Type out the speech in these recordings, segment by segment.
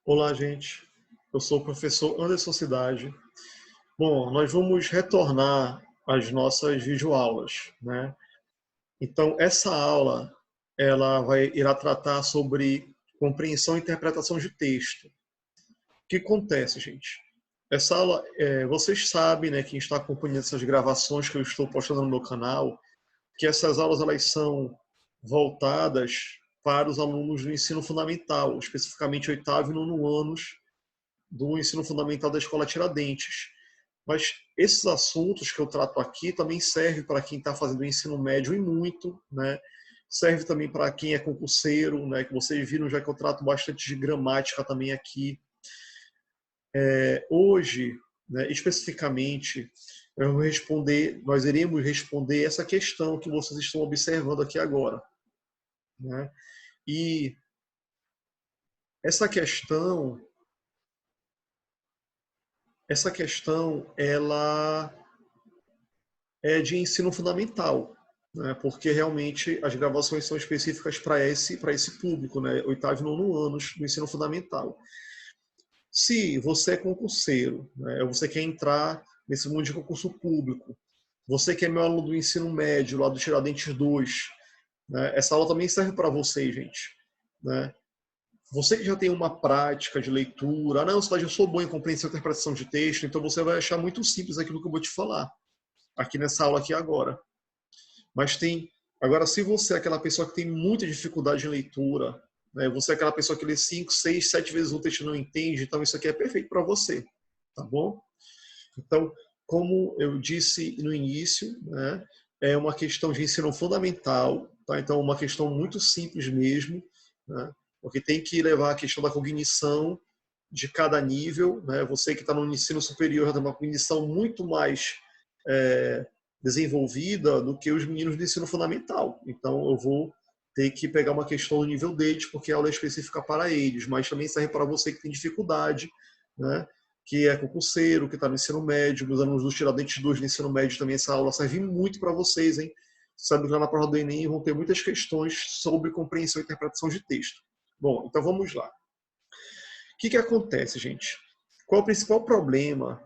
Olá, gente. Eu sou o professor Anderson Cidade. Bom, nós vamos retornar às nossas videoaulas, né? Então, essa aula, irá tratar sobre compreensão e interpretação de texto. O que acontece, gente? Essa aula, vocês sabem, né, quem está acompanhando essas gravações que eu estou postando no meu canal, que essas aulas elas são voltadas para os alunos do ensino fundamental, especificamente oitavo e nono anos do ensino fundamental da Escola Tiradentes. Mas esses assuntos que eu trato aqui também servem para quem está fazendo o ensino médio e muito, né? Serve também para quem é concurseiro, né? Que vocês viram já que eu trato bastante de gramática também aqui. Hoje, né, especificamente, nós iremos responder essa questão que vocês estão observando aqui agora, né? E essa questão, ela é de ensino fundamental, né? Porque realmente as gravações são específicas para esse público, né? Oitavo e nono anos do ensino fundamental. Se você é concurseiro, né? Você quer entrar nesse mundo de concurso público, você que é meu aluno do ensino médio, lá do Tiradentes 2, né? Essa aula também serve para você, gente, né? Você que já tem uma prática de leitura, não, eu sou bom em compreensão e interpretação de texto, então você vai achar muito simples aquilo que eu vou te falar aqui nessa aula aqui agora. Mas tem. Agora, se você é aquela pessoa que tem muita dificuldade em leitura, né, você é aquela pessoa que lê 5, 6, 7 vezes o texto e não entende, então isso aqui é perfeito para você. Tá bom? Então, como eu disse no início, né, é uma questão de ensino fundamental, tá? Então, uma questão muito simples mesmo, né, porque tem que levar a questão da cognição de cada nível, né? Você que está no ensino superior já tem uma cognição muito mais é, desenvolvida do que os meninos do ensino fundamental. Então, eu vou ter que pegar uma questão do nível deles, porque a aula é específica para eles, mas também serve para você que tem dificuldade, né? Que é concurseiro, que está no ensino médio, os alunos dos Tiradentes 2 do ensino médio também, essa aula serve muito para vocês, hein? Sabe que lá na prova do Enem vão ter muitas questões sobre compreensão e interpretação de texto. Bom, então vamos lá. O que acontece, gente? Qual o principal problema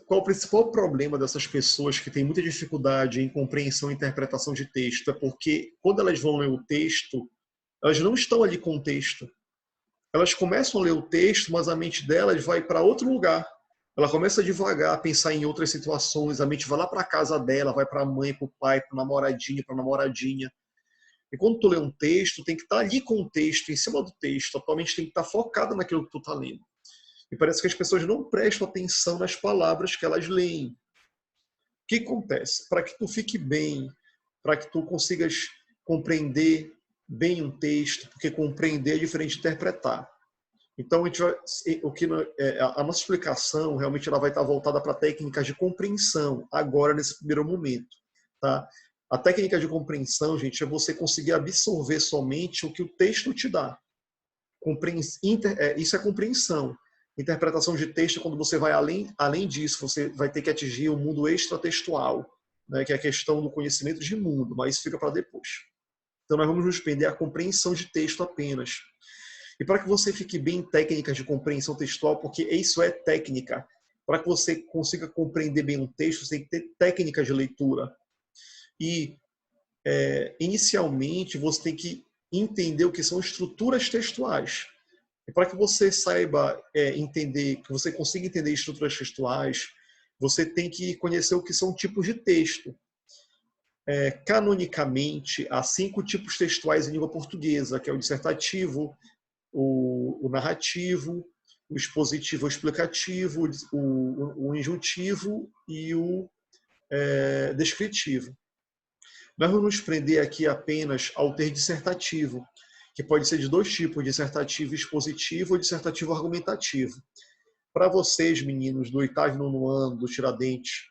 qual o principal problema dessas pessoas que têm muita dificuldade em compreensão e interpretação de texto? É porque quando elas vão ler o texto, elas não estão ali com o texto. Elas começam a ler o texto, mas a mente delas vai para outro lugar. Ela começa devagar a pensar em outras situações, a mente vai lá para a casa dela, vai para a mãe, para o pai, para o namoradinho, para a namoradinha. E quando tu lê um texto, tem que estar ali com o texto, em cima do texto. Atualmente tem que estar focada naquilo que tu está lendo. E parece que as pessoas não prestam atenção nas palavras que elas leem. O que acontece? Para que tu fique bem, para que tu consigas compreender bem um texto, porque compreender é diferente de interpretar. Então, a nossa explicação realmente ela vai estar voltada para técnicas de compreensão, agora, nesse primeiro momento. Tá? A técnica de compreensão, gente, é você conseguir absorver somente o que o texto te dá. Isso é compreensão. Interpretação de texto é quando você vai além disso, você vai ter que atingir o mundo extratextual, né, que é a questão do conhecimento de mundo, mas isso fica para depois. Então, nós vamos nos prender à compreensão de texto apenas. E para que você fique bem em técnicas de compreensão textual, porque isso é técnica, para que você consiga compreender bem um texto, você tem que ter técnica de leitura. E, inicialmente, você tem que entender o que são estruturas textuais. E para que você saiba entender, que você consiga entender estruturas textuais, você tem que conhecer o que são tipos de texto. Canonicamente, há 5 tipos textuais em língua portuguesa, que é o dissertativo, o narrativo, o expositivo, o explicativo, o injuntivo e o descritivo. Nós vamos nos prender aqui apenas ao ter dissertativo, que pode ser de 2 tipos, dissertativo expositivo ou dissertativo argumentativo. Para vocês, meninos do oitavo e nono ano, do Tiradentes,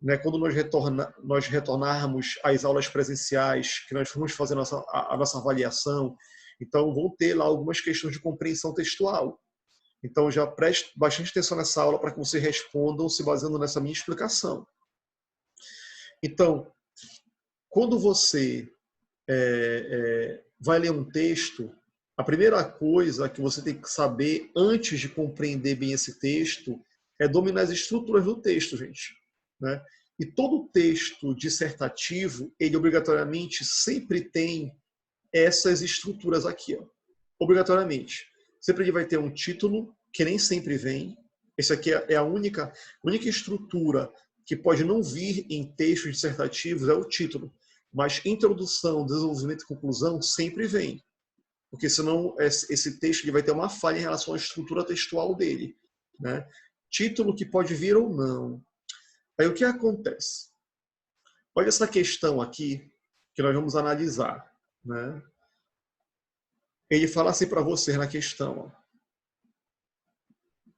né, quando nós retornarmos às aulas presenciais, que nós formos fazer a nossa avaliação, então vão ter lá algumas questões de compreensão textual. Então já preste bastante atenção nessa aula para que vocês respondam se baseando nessa minha explicação. Então, quando você vai ler um texto, A primeira coisa que você tem que saber antes de compreender bem esse texto é dominar as estruturas do texto, gente, né? E todo texto dissertativo, ele obrigatoriamente sempre tem essas estruturas aqui, ó. Obrigatoriamente. Sempre ele vai ter um título, que nem sempre vem. Esse aqui é a única estrutura que pode não vir em textos dissertativos, é o título. Mas introdução, desenvolvimento e conclusão sempre vem. Porque senão esse texto ele vai ter uma falha em relação à estrutura textual dele, né? Título que pode vir ou não. Aí o que acontece? Olha essa questão aqui que nós vamos analisar, né? Ele fala assim para você na questão. Ó.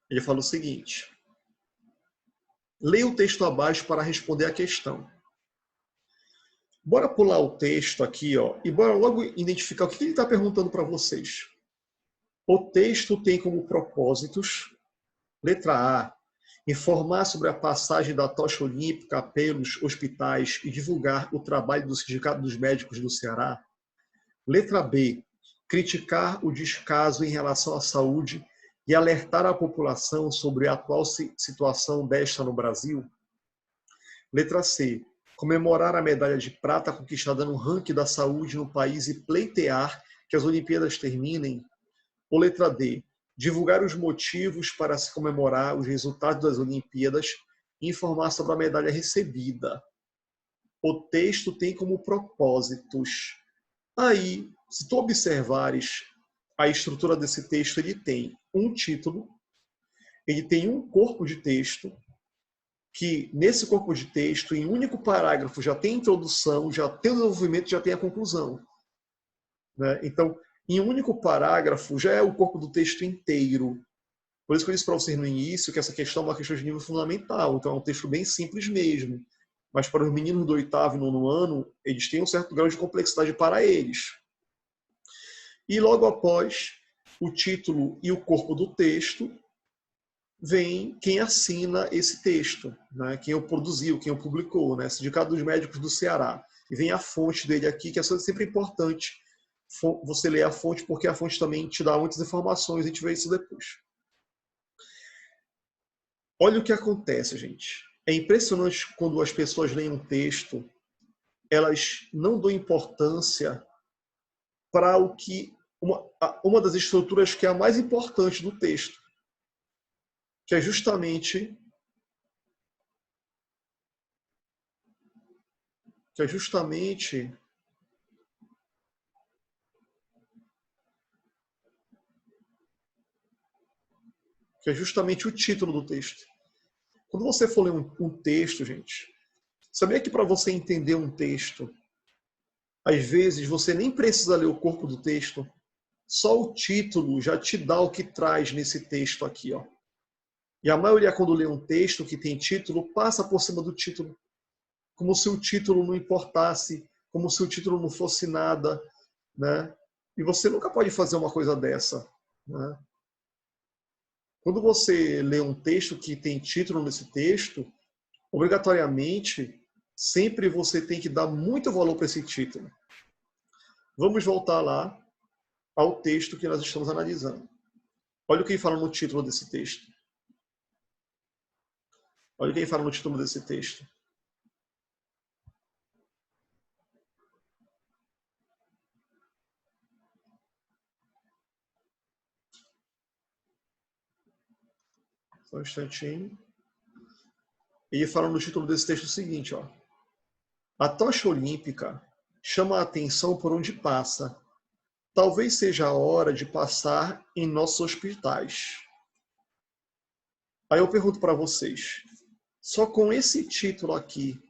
Ele fala o seguinte: leia o texto abaixo para responder a questão. Bora pular o texto aqui, ó, e bora logo identificar o que ele está perguntando para vocês. O texto tem como propósitos, letra A, informar sobre a passagem da tocha olímpica pelos hospitais e divulgar o trabalho do Sindicato dos Médicos do Ceará. Letra B, criticar o descaso em relação à saúde e alertar a população sobre a atual situação desta no Brasil. Letra C, comemorar a medalha de prata conquistada no ranking da saúde no país e pleitear que as Olimpíadas terminem. Ou letra D, divulgar os motivos para se comemorar os resultados das Olimpíadas e informar sobre a medalha recebida. O texto tem como propósitos. Aí, se tu observares a estrutura desse texto, ele tem um título, ele tem um corpo de texto, que nesse corpo de texto, em um único parágrafo, já tem a introdução, já tem o desenvolvimento, já tem a conclusão. Né? Então, em um único parágrafo, já é o corpo do texto inteiro. Por isso que eu disse para vocês no início que essa questão é uma questão de nível fundamental. Então, é um texto bem simples mesmo. Mas para os meninos do 8º e 9º ano, eles têm um certo grau de complexidade para eles. E logo após o título e o corpo do texto, vem quem assina esse texto, né? Quem o produziu, quem o publicou, né? Sindicato dos Médicos do Ceará. E vem a fonte dele aqui, que é sempre importante você ler a fonte, porque a fonte também te dá muitas informações, a gente vê isso depois. Olha o que acontece, gente. É impressionante quando as pessoas leem um texto, elas não dão importância para o que uma das estruturas que é a mais importante do texto, que é justamente o título do texto. Quando você for ler um texto, gente, sabia que para você entender um texto, às vezes você nem precisa ler o corpo do texto, só o título já te dá o que traz nesse texto aqui, ó. E a maioria, quando lê um texto que tem título, passa por cima do título, como se o título não importasse, como se o título não fosse nada, né? E você nunca pode fazer uma coisa dessa, né? Quando você lê um texto que tem título nesse texto, obrigatoriamente, sempre você tem que dar muito valor para esse título. Vamos voltar lá ao texto que nós estamos analisando. Olha o que ele fala no título desse texto. Olha o que ele fala no título desse texto. Só um instantinho. Ele fala no título desse texto o seguinte, ó. A tocha olímpica chama a atenção por onde passa. Talvez seja a hora de passar em nossos hospitais. Aí eu pergunto para vocês, só com esse título aqui,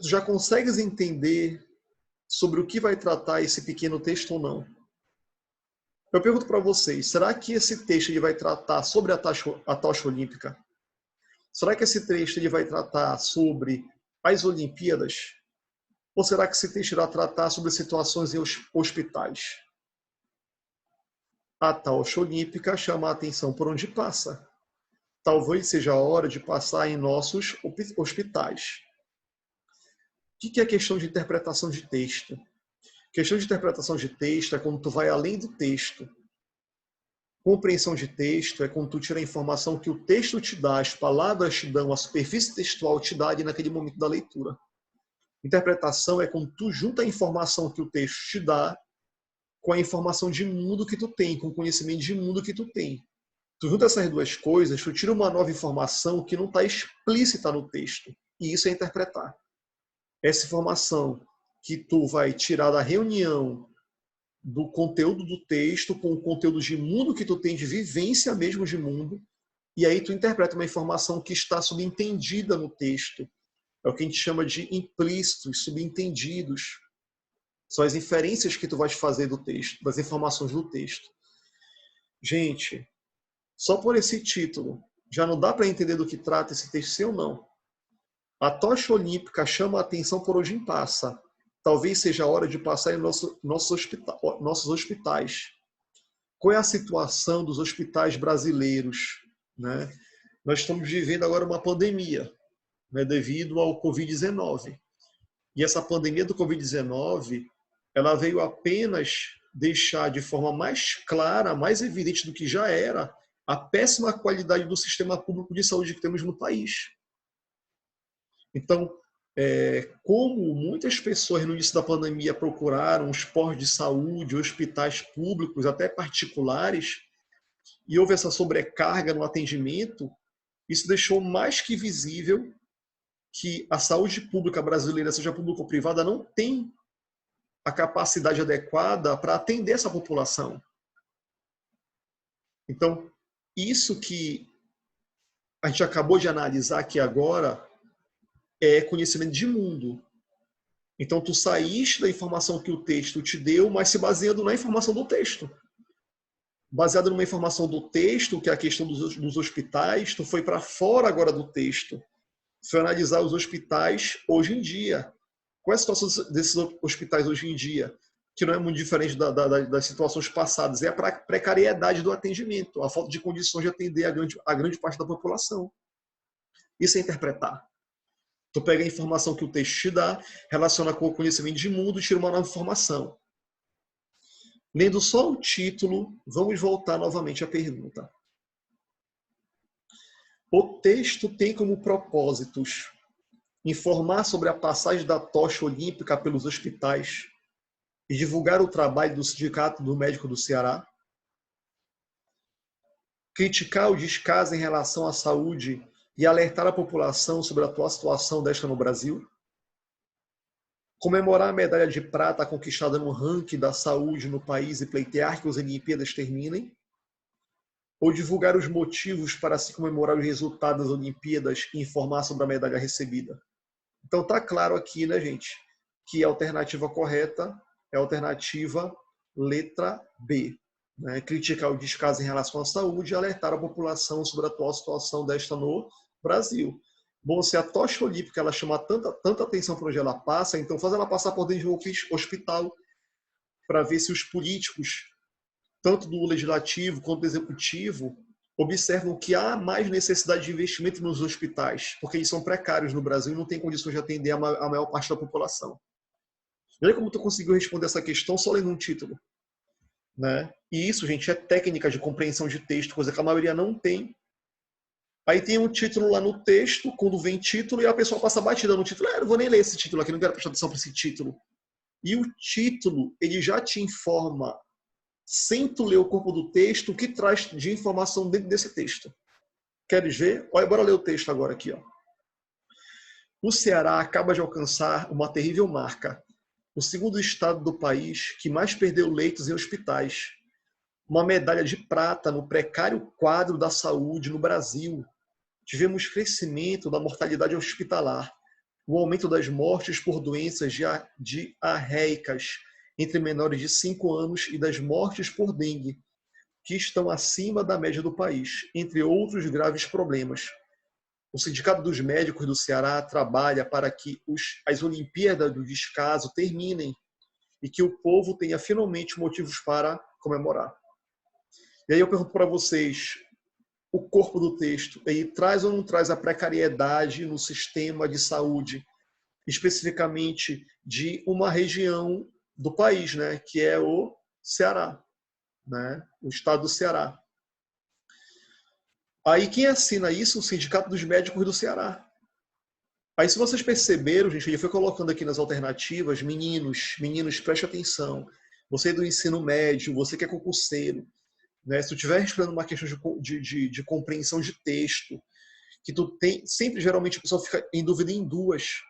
já consegues entender sobre o que vai tratar esse pequeno texto ou não? Eu pergunto para vocês, será que esse texto ele vai tratar sobre a tocha olímpica? Será que esse texto ele vai tratar sobre as Olimpíadas? Ou será que esse texto irá tratar sobre situações em hospitais? A tocha olímpica chama a atenção por onde passa. Talvez seja a hora de passar em nossos hospitais. O que é questão de interpretação de texto? Questão de interpretação de texto é quando tu vai além do texto. Compreensão de texto é quando tu tira a informação que o texto te dá, as palavras te dão, a superfície textual te dá ali naquele momento da leitura. Interpretação é quando tu junta a informação que o texto te dá com a informação de mundo que tu tem, com o conhecimento de mundo que tu tem. Tu junta essas duas coisas, tu tira uma nova informação que não está explícita no texto. E isso é interpretar. Essa informação que tu vai tirar da reunião do conteúdo do texto com o conteúdo de mundo que tu tem, de vivência mesmo de mundo, e aí tu interpreta uma informação que está subentendida no texto. É o que a gente chama de implícitos, subentendidos. São as inferências que tu vais fazer do texto, das informações do texto. Gente, só por esse título, já não dá para entender do que trata esse texto, sim ou não? A tocha olímpica chama a atenção por onde passa. Talvez seja a hora de passar em nossos hospitais. Qual é a situação dos hospitais brasileiros? Né? Nós estamos vivendo agora uma pandemia, né, devido ao Covid-19. E essa pandemia do Covid-19, ela veio apenas deixar de forma mais clara, mais evidente do que já era, a péssima qualidade do sistema público de saúde que temos no país. Então, como muitas pessoas no início da pandemia procuraram os postos de saúde, hospitais públicos, até particulares, e houve essa sobrecarga no atendimento, isso deixou mais que visível que a saúde pública brasileira, seja pública ou privada, não tem a capacidade adequada para atender essa população. Então, isso que a gente acabou de analisar aqui agora é conhecimento de mundo. Então, tu saíste da informação que o texto te deu, mas se baseando na informação do texto. Baseado numa informação do texto, que é a questão dos hospitais, tu foi para fora agora do texto. Foi analisar os hospitais hoje em dia. Qual é a situação desses hospitais hoje em dia? Que não é muito diferente das situações passadas. É a precariedade do atendimento, a falta de condições de atender a grande parte da população. Isso é interpretar. Tu pega a informação que o texto te dá, relaciona com o conhecimento de mundo e tira uma nova informação. Lendo só o título, vamos voltar novamente à pergunta. O texto tem como propósitos informar sobre a passagem da tocha olímpica pelos hospitais e divulgar o trabalho do Sindicato do Médico do Ceará, criticar o descaso em relação à saúde e alertar a população sobre a atual situação desta no Brasil, comemorar a medalha de prata conquistada no ranking da saúde no país e pleitear que as Olimpíadas terminem, ou divulgar os motivos para se comemorar os resultados das Olimpíadas e informar sobre a medalha recebida. Então tá claro aqui, né, gente, que a alternativa correta é a alternativa letra B. Né? Criticar o descaso em relação à saúde e alertar a população sobre a atual situação desta no Brasil. Bom, se a tocha olímpica ela chama tanta atenção por onde ela passa, então faz ela passar por dentro de um hospital para ver se os políticos, tanto do legislativo quanto do executivo, observam que há mais necessidade de investimento nos hospitais, porque eles são precários no Brasil e não têm condições de atender a maior parte da população. Olha como tu conseguiu responder essa questão só lendo um título. Né? E isso, gente, é técnica de compreensão de texto, coisa que a maioria não tem. Aí tem um título lá no texto, quando vem título, e a pessoa passa batida no título. Não vou nem ler esse título aqui, não quero prestar atenção para esse título. E o título, ele já te informa, sem tu ler o corpo do texto, o que traz de informação dentro desse texto. Queres ver? Olha, bora ler o texto agora aqui. Ó. O Ceará acaba de alcançar uma terrível marca. O segundo estado do país que mais perdeu leitos em hospitais. Uma medalha de prata no precário quadro da saúde no Brasil. Tivemos crescimento da mortalidade hospitalar, o aumento das mortes por doenças diarreicas entre menores de 5 anos e das mortes por dengue, que estão acima da média do país, entre outros graves problemas. O Sindicato dos Médicos do Ceará trabalha para que as Olimpíadas do Descaso terminem e que o povo tenha finalmente motivos para comemorar. E aí eu pergunto para vocês, o corpo do texto, ele traz ou não traz a precariedade no sistema de saúde, especificamente de uma região do país, né? Que é o Ceará, né? O estado do Ceará. Aí quem assina isso? O Sindicato dos Médicos do Ceará. Aí se vocês perceberam, gente, ele foi colocando aqui nas alternativas, meninos, preste atenção. Você do ensino médio, você que é concurseiro, né? Se tu estiver respondendo uma questão de compreensão de texto, que tu tem, sempre geralmente a pessoa fica em dúvida em duas,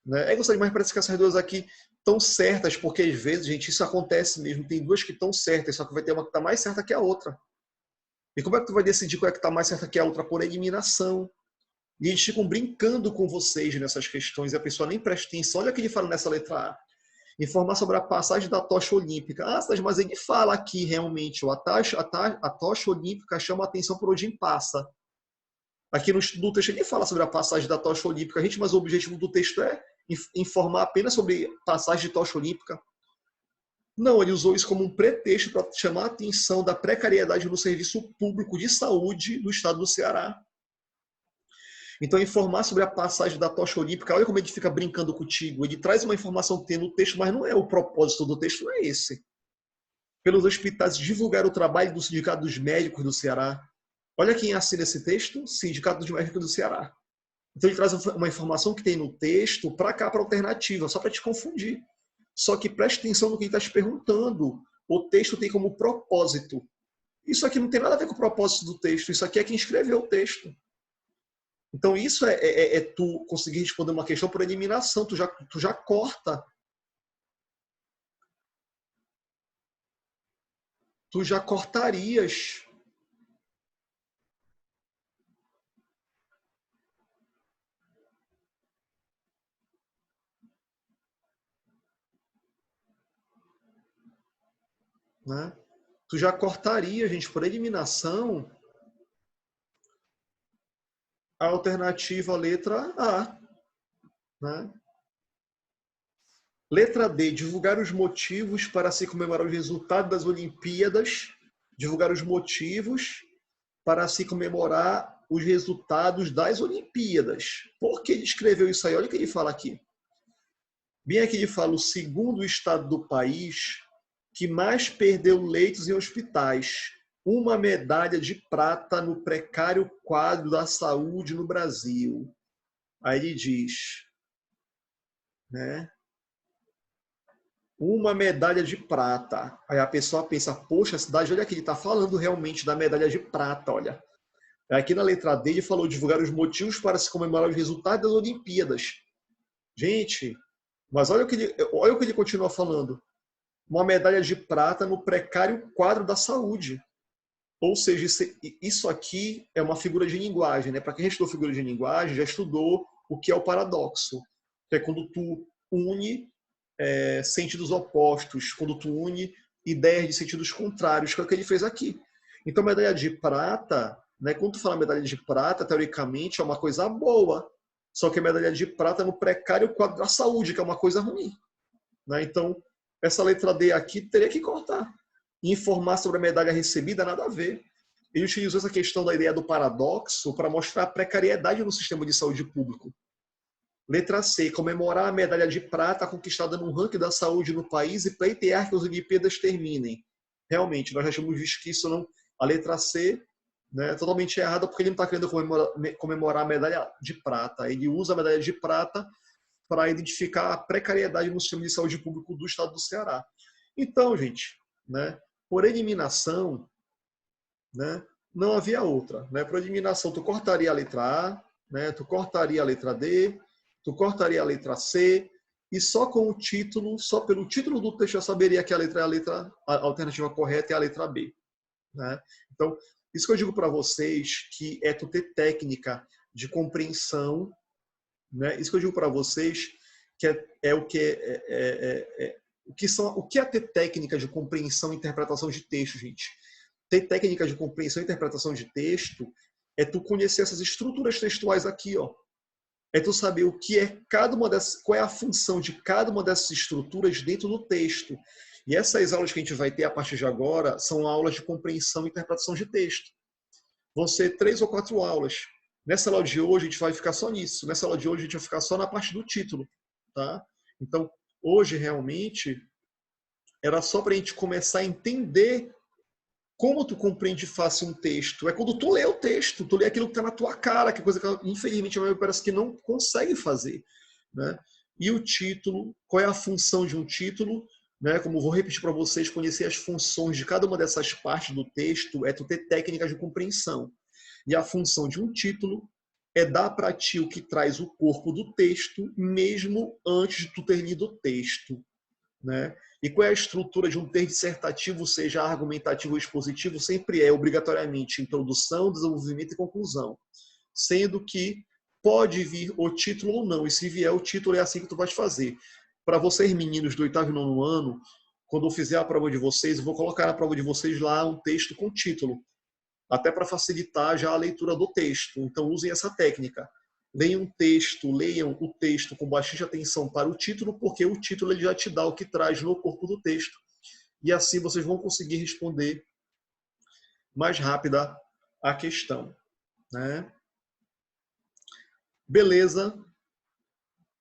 né? É gostado, mas parece que essas duas aqui estão certas, porque às vezes, gente, isso acontece mesmo. Tem duas que estão certas, só que vai ter uma que está mais certa que a outra. E como é que tu vai decidir qual é que está mais certa que a outra? Por eliminação. E eles ficam brincando com vocês nessas questões e a pessoa nem presta atenção. Olha o que ele fala nessa letra A. Informar sobre a passagem da tocha olímpica. Ah, mas ele fala aqui realmente, a tocha olímpica chama a atenção por onde passa. Aqui no texto ele fala sobre a passagem da tocha olímpica, gente, mas o objetivo do texto é informar apenas sobre passagem de tocha olímpica. Não, ele usou isso como um pretexto para chamar a atenção da precariedade no serviço público de saúde do estado do Ceará. Então, informar sobre a passagem da tocha olímpica, olha como ele fica brincando contigo. Ele traz uma informação que tem no texto, mas não é o propósito do texto, não é esse. Pelos hospitais divulgar o trabalho do Sindicato dos Médicos do Ceará. Olha quem assina esse texto, Sindicato dos Médicos do Ceará. Então ele traz uma informação que tem no texto para cá, para a alternativa, só para te confundir. Só que preste atenção no que ele está te perguntando. O texto tem como propósito. Isso aqui não tem nada a ver com o propósito do texto, isso aqui é quem escreveu o texto. Então isso é tu conseguir responder uma questão por eliminação, tu já corta. Tu já cortarias. Né? Tu já cortaria, gente, por eliminação, a alternativa letra A. Né? Letra D, divulgar os motivos para se comemorar os resultados das Olimpíadas. Divulgar os motivos para se comemorar os resultados das Olimpíadas. Por que ele escreveu isso aí? Olha o que ele fala aqui. Bem aqui ele fala o segundo estado do país que mais perdeu leitos em hospitais. Uma medalha de prata no precário quadro da saúde no Brasil. Aí ele diz, né? Uma medalha de prata. Aí a pessoa pensa, poxa, a cidade, olha aqui, ele está falando realmente da medalha de prata, olha. Aqui na letra D ele falou divulgar os motivos para se comemorar os resultados das Olimpíadas. Gente, mas olha o que ele continua falando. Uma medalha de prata no precário quadro da saúde. Ou seja, isso aqui é uma figura de linguagem, né? Para quem já estudou figura de linguagem, já estudou o que é o paradoxo, que é quando tu une sentidos opostos, quando tu une ideias de sentidos contrários, que é o que ele fez aqui. Então, medalha de prata, né? Quando tu fala medalha de prata, teoricamente é uma coisa boa, só que a medalha de prata é no precário quadro da saúde, que é uma coisa ruim. Né? Então, essa letra D aqui teria que cortar. Informar sobre a medalha recebida, nada a ver. Ele utilizou essa questão da ideia do paradoxo para mostrar a precariedade no sistema de saúde público. Letra C, comemorar a medalha de prata conquistada no ranking da saúde no país e pleitear que as Olimpíadas terminem. Realmente, nós já tínhamos visto que isso não... A letra C, né, é totalmente errada porque ele não está querendo comemorar a medalha de prata. Ele usa a medalha de prata para identificar a precariedade no sistema de saúde público do estado do Ceará. Então, gente, né, por eliminação, né, não havia outra. Né? Por eliminação, tu cortaria a letra A, né, tu cortaria a letra D, tu cortaria a letra C, e só com o título, só pelo título do texto eu saberia que a alternativa correta é a letra B. Né? Então, isso que eu digo para vocês, que é tu ter técnica de compreensão, né? Isso que eu digo para vocês, que o que é ter técnica de compreensão e interpretação de texto, gente. Ter técnica de compreensão e interpretação de texto é tu conhecer essas estruturas textuais aqui, ó. É tu saber o que é cada uma dessas, qual é a função de cada uma dessas estruturas dentro do texto. E essas aulas que a gente vai ter a partir de agora são aulas de compreensão e interpretação de texto. Vão ser 3 ou 4 aulas. Nessa aula de hoje a gente vai ficar só nisso. Nessa aula de hoje a gente vai ficar só na parte do título, tá? Então, hoje realmente era só para a gente começar a entender como tu compreende fácil um texto. É quando tu lê o texto, tu lê aquilo que está na tua cara, que é coisa que, infelizmente, a maioria parece que não consegue fazer. Né? E o título, qual é a função de um título? Né? Como eu vou repetir para vocês, conhecer as funções de cada uma dessas partes do texto é tu ter técnicas de compreensão. E a função de um título é dar para ti o que traz o corpo do texto, mesmo antes de tu ter lido o texto. Né? E qual é a estrutura de um texto dissertativo, seja argumentativo ou expositivo? Sempre é obrigatoriamente introdução, desenvolvimento e conclusão. Sendo que pode vir o título ou não, e se vier o título é assim que tu vais fazer. Para vocês meninos do 8º e 9º ano, quando eu fizer a prova de vocês, eu vou colocar na prova de vocês lá um texto com título, até para facilitar já a leitura do texto. Então usem essa técnica. Leiam o texto com bastante atenção para o título, porque o título ele já te dá o que traz no corpo do texto. E assim vocês vão conseguir responder mais rápida a questão. Né? Beleza,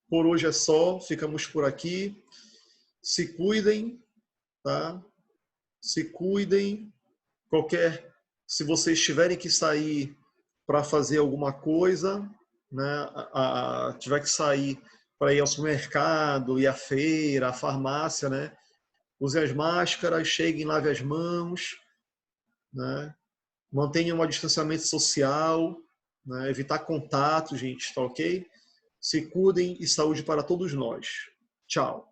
por hoje é só, ficamos por aqui. Se cuidem, tá? Se cuidem. Se vocês tiverem que sair para fazer alguma coisa, né? Tiver que sair para ir ao supermercado, ir à feira, à farmácia, né? Usem as máscaras, cheguem, lave as mãos, né? Mantenham um distanciamento social, né? Evitar contato, gente, tá ok? Se cuidem e saúde para todos nós. Tchau.